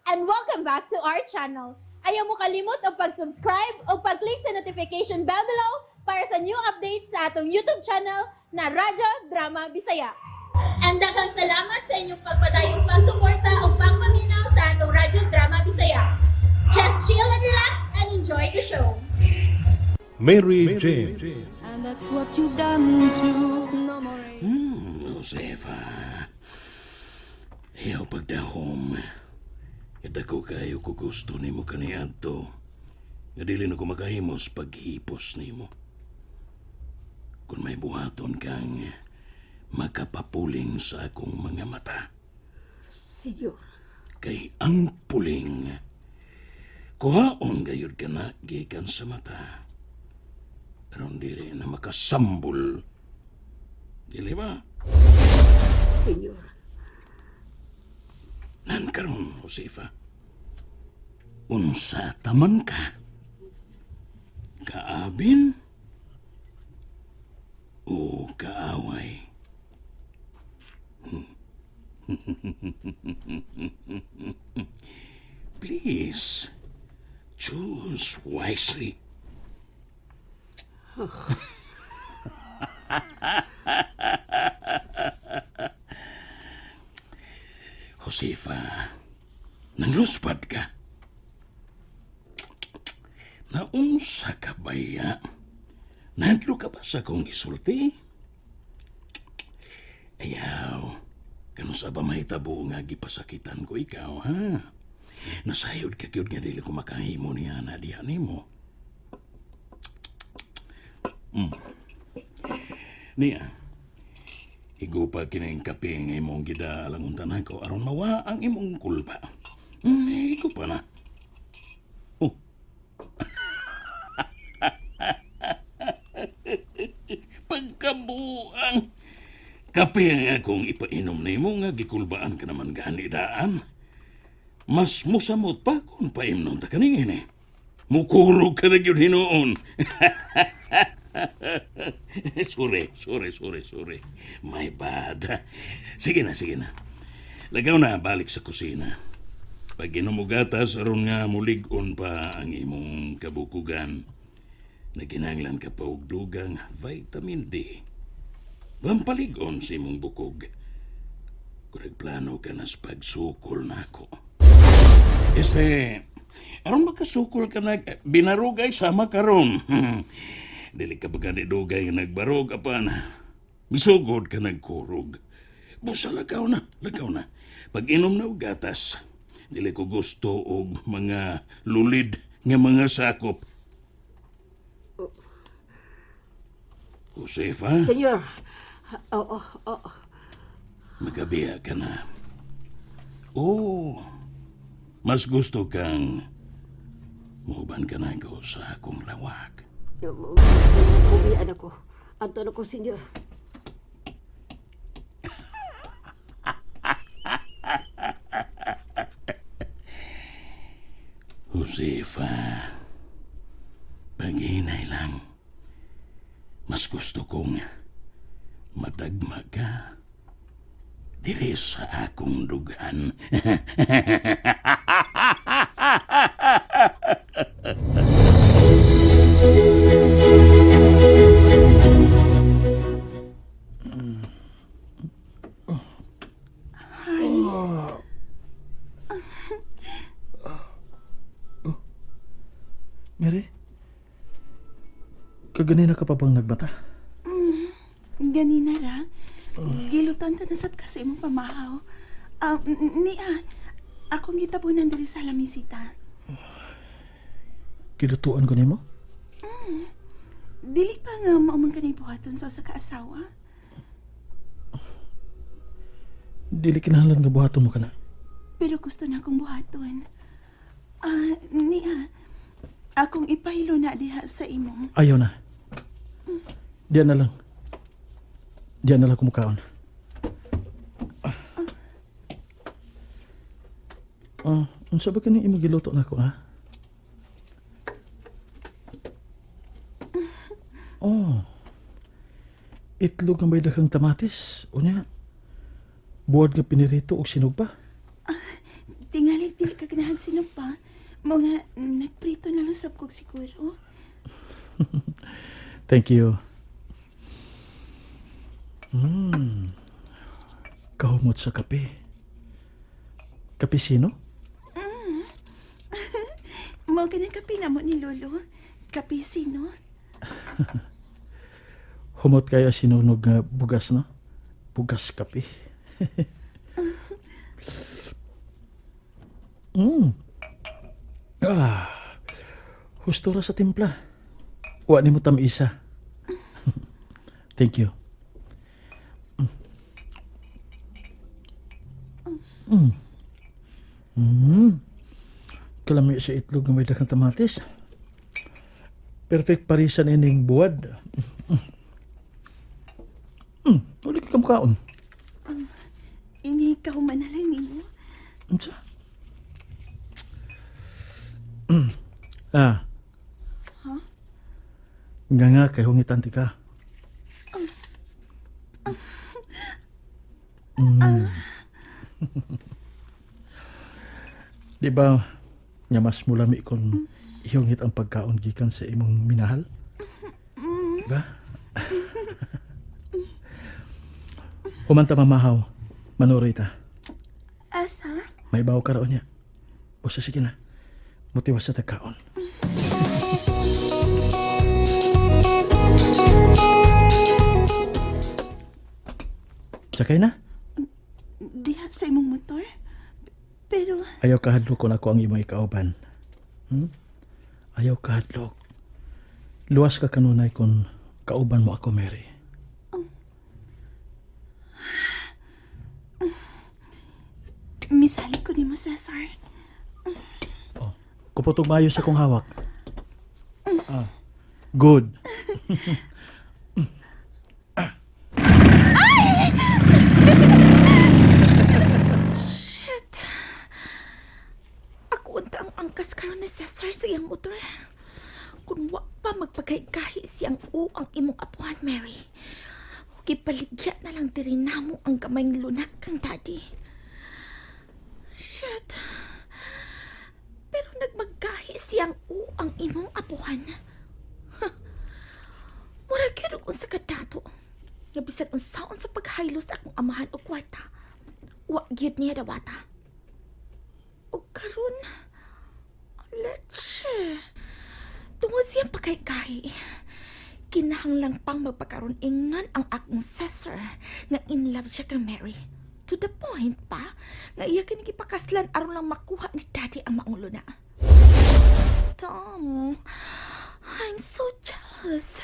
and welcome back to our channel. Ayaw mo kalimot o pag-subscribe o pag-click sa notification bell below para sa new updates sa atong YouTube channel na Radyo Drama Bisaya. And daghang salamat sa inyong pagpadayong pagsuporta o pagpaminaw sa atong Radyo Drama Bisaya. Just chill and relax and enjoy the show. Mary Jane. And that's what you've done to no more. Josefa. Ayaw pagdahom. Kadako kayo ko gusto ni mo kaniadto. Nga dili na ko makahimos paghipos ni mo. Kung may buhaton kang makapapuling sa akong mga mata. Senyor, Kay ang puling, kuhaon gayud ka na gikan sa mata. Pero dili na makasambol. Dili ba? senyor, Nan karon, Josefa. Unsa taman ka? Kaabin? O kaaway? Please, choose wisely. Josefa, nangluspad ka. Naunsa ka baya? Nadlo ka ba sa kong isulti? Ayaw, kano sa ba mahitabo nga gipasakitan ko ikaw, ha? Nasayod ka kyud nga dili ko makahimo niya na diha nimo. Niya, higupa kinaing kape nga imong gidaalang untanan ko aron mawa ang imong kulpa. Higupa na. Oh. Pagkabuang. Kape nga akong ipainom nimo nga gikulbaan ka naman gani daan. Mas musamot pa kung paimnon ta kaningin eh. Mukurog ka na yun hinoon. Sorry. My bad. Sige na. Lagaw na, balik sa kusina. Pag inumugatas, aron nga mulig-on pa ang imong kabukugan. Naginanglan ka pa og dugang vitamin D. Pampalig-on sa imong bukog. Kurag plano ka na sa pagsukol na ako. Aron makasukol ka na binarugay sama karon. Dili ka baga ni dugay nga nagbarog apan. Misugod ka nagkurog. Busa lagaw na. Pag inom na og gatas, dili ko gusto og mga lulid nga mga sakop. Josefa, senyor. Oo. magabiya ka na. Oh, mas gusto kang muban ka na ko sa akong lawak. Umian ako. Anton ako, senyor. Josefa, paghinay lang. Mas gusto kong madagma ka diri sa akong dugan. Mary? Kaganina ka pa bang nagbata? Ganina ra. Gilutan ta na sad kasi imong pamahaw. Akong gitabunan diri sa lamisita. Kilutuan ko nimo? Dili pa nga mao man kanay buhaton sa usa ka asawa. Dili kinahanglan nga buhaton mo ka na. Pero gusto na akong buhaton. Akong ipahilo na diha sa imong. Ayaw na. Diyan na lang. Diyan na lang kumukaon. Unsa ba kani imo giluto nako, ha? Itlog ang may daghang tamatis. Unya, buwad nga pinirito o sinugba. Tingali dili kaganahang sinumpa, mga nagprito na lang sab kog siguro. Thank you. Kahumot sa kape. Kape sino? Mao ganang kape na mo ni Lolo. Kape sino? Humot kaya sinunog nga bugas no? Bugas kape. Husto ra sa timpla. Wa ni mo tamisa. Thank you. Kalami sa itlog nga may daghang tamatis. Perfect parisan ining buwad. Uli ka kamkaon. Ini ikaw man na lang nimo. Unsa? Nga kay hungitan ti ka. Di ba nya mas mulami kon ihungit ang pagkaon gikan sa imong minahal? Diba? Humanta mamahaw. Manuroy ta. Asa? May bawo ka raon niya. O sige na. Mutiwas sa tagkaon. Sakay na. Diha sa imong motor? Pero, Ayaw kahadlok kung ako ang imong ikauban. Ayaw kahadlok. Luwas ka kanunay kung kauban mo ako, Mary. misali ko ni mo, Cesar. Kuputog mayo sa kong hawak. Good. Shit. Ako unta ang angkas karon ni Cesar sa iyang motor. Kung wa pa magpagkahi siyang ang imong apuhan, Mary. Kipaligya na lang diri namo ang gamayng lunak kang daddy. Shit. Pero nagmagkahi siyang ang imong apuhan. Mura gyud kung sa kadato. Nga bisag unsaon sa paghaylo sa akong amahan o kwarta. Wa gyud niya dawata. O karon, leche. Tungod siyang pagkahi-kahi. Kinahanglang pang magpakaroon ingan ang akong Cesar nga in love siya kay Mary. To the point pa, nga iya kinigipakaslan aron lang makuha ni Daddy ang maong luna. Tom, I'm so jealous.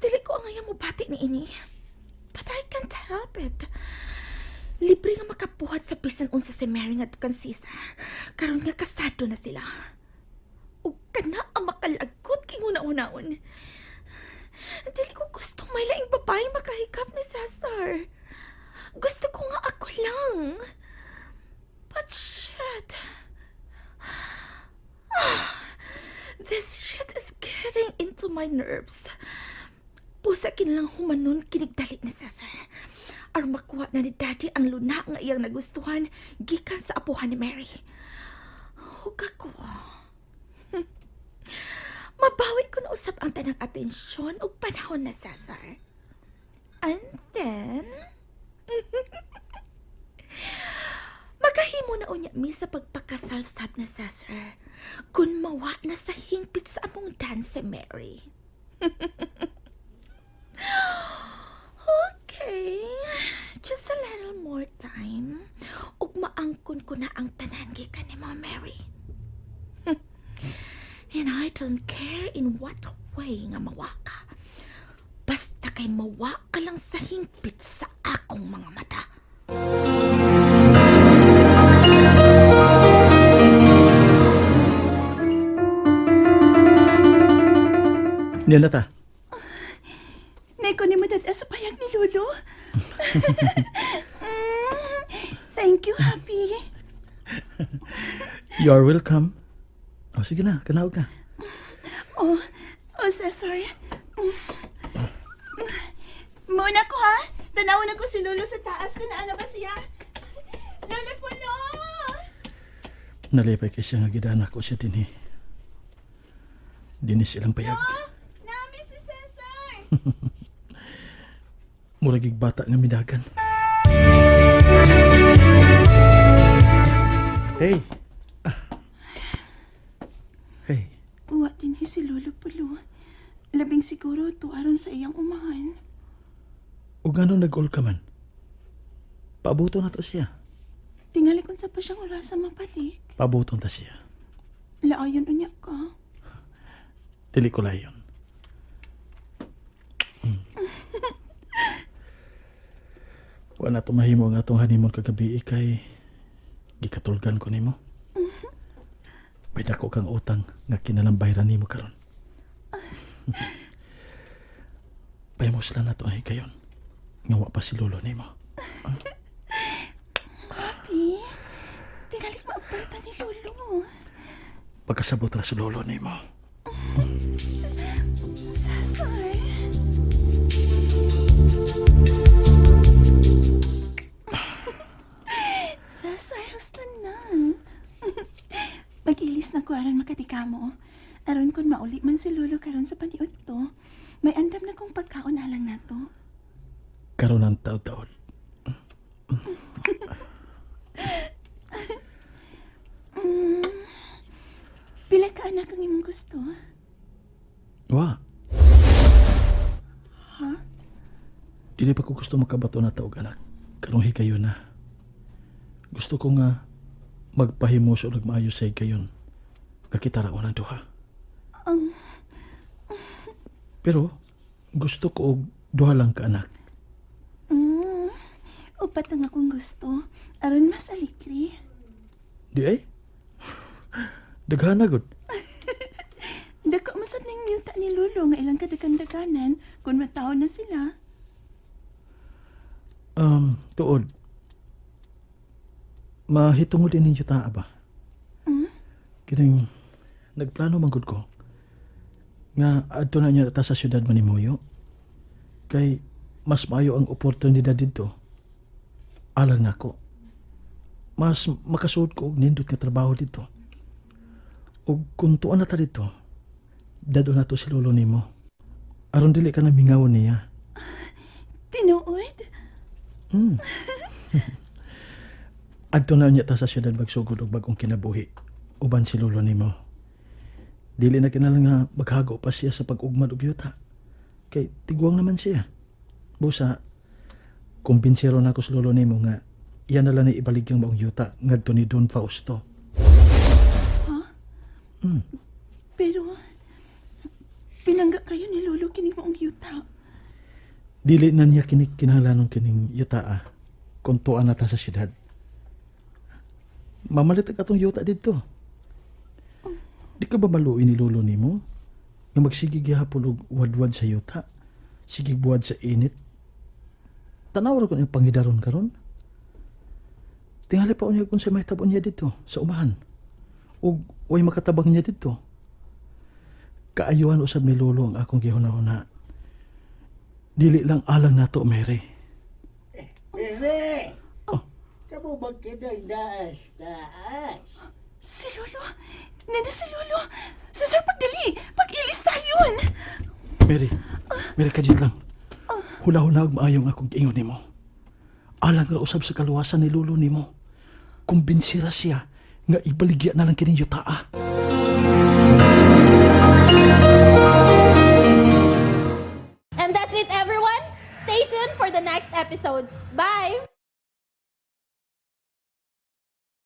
Dili ko ang ayang mubati ni ini. But I can't help it. Libre nga makabuhat sa bisan unsa si Mary nga tukan Cesar. Karon nga kasado na sila. O kana ang makalagot kay una-unaon. Dili ko gusto may laing babae makahikap ni Cesar. Gusto ko nga ako lang. But shit. This shit is getting into my nerves. Pusa lang humanon kinigdali ni Cesar. Aron makuha na ni Daddy ang luna nga iyang nagustuhan gikan sa apuhan ni Mary. Huga ko. Mabawi ko na usab ang tanang atensyon o panahon na Cesar. And then, magahimo na unya mi sa pagpakasal sab na Cesar kung mawa na sa hingpit sa among dance si Mary. Okay, just a little more time ug maangkon ko na ang tanan gikan ni mo, Mary. And I don't care in what way nga mawa ka. Basta kay mawa ka lang sa hingpit sa akong mga mata. Niyan na ta. Neko ni madada sa payag ni Lolo. Thank you, Happy. You are welcome. O sige na, kanawag na. Oh, Cesar. Muna ko, ha? Tanawin ako si Lolo sa taas. Kanaan na ba siya? Lolo Pulo! Nalipay kay siya nga gidana ko siya dinhi. Dinis silang payag. Nami si Cesar! Muragig bata nga midagan. Hey! Ah. Hey, Uwa din si Lolo Pulo. Labing siguro tuaron sa iyang umahan. ug ngano nag-all ka man? Paabuton na to siya. Tingali kung sa pa siyang oras sa mapalik. Paabuton ta siya. Laayon unya ka. Dili ko layon. Wala na mahimo nga atong hanimon kagabi kay gikatulgan ko nimo. May dako kang utang nga kinalambayran nimo karon. Payamos lang na to ay kayon. Nga wa pa si lolo nimo. Papi, tingali maabanta ni Lolo. Pagkasabot ra si lolo nimo. Cesar. Cesar, gusto na. Mag-ilis na ko aron makatika mo. Aron kung mauli man si Lolo karon sa paniud to, may andam na kong pagkaon alang na to. Karon ang taon-taon. Pila ka anak ang imong gusto? Wa. Ha? Dili pa ko gusto makabato na taog anak. Karong hikayon na. Gusto ko nga magpahimos o nagmaayos sa hikayon. Kakita ra ko ng duha. Pero gusto ko og duha lang ka anak. Upat ang akong gusto. Aron mas alikri. Di ay? Daghan na gud. Dako masab ning yuta ni Lolo nga ilang kadagan-daganan kung mataw na sila. Tuod. Mahitungod din ninyo taa ba? Kining nagplano man gud ko nga adto na niya ta sa syudad Manimuyo. Kay mas maayo ang oportunidad dito. Alang nako. Mas makasuod ko og nindot nga trabaho dito. Ug kung tuan na ta dito, dado na to si lolo nimo. Aron dili ka na mingawon niya. Tinuod? Adto na niya ta sa syudad magsugod og bagong kinabuhi. Uban si lolo nimo. Dili na kinahanglan nga maghago pa siya sa pag-ugmad og yuta. Kay tiguang naman siya. Busa, kumbinsero na ako sa lolo nimo nga iyan na lang ni ibalik yung maong yuta ngadto ni Don Fausto. Pero, pinangga kayo ni Lolo kining maong yuta. Dili na niya kinahanglan kining yuta kung tuan na ta sa syudad. Mamalit ka atong yuta dito. Di ka ba maluin ni lolo nimo? Nga magsige gihapon og wadwad sa yuta. Sige buwad sa init. Tanaw ra ko yung pangidaron karon. Tingali pa unya kung sa may tabon niya dito sa umahan. O way makatabang niya dito. Kaayuhan usab ni lolo ang akong gihuna-huna. Dili lang alang nato, Mary. Mary! Kamu magkinagdaas taas. Si Lolo! Nana si Lolo! Cesar, pagdali! Pag-ilis tayon! Mary, kajit lang. Hula-hula og maayong akong giingon nimo. Alang ra usab sa kaluwasan ni lolo nimo. Kumbinsira siya nga ibaligya na lang kining yutaa. And that's it, everyone. Stay tuned for the next episodes. Bye!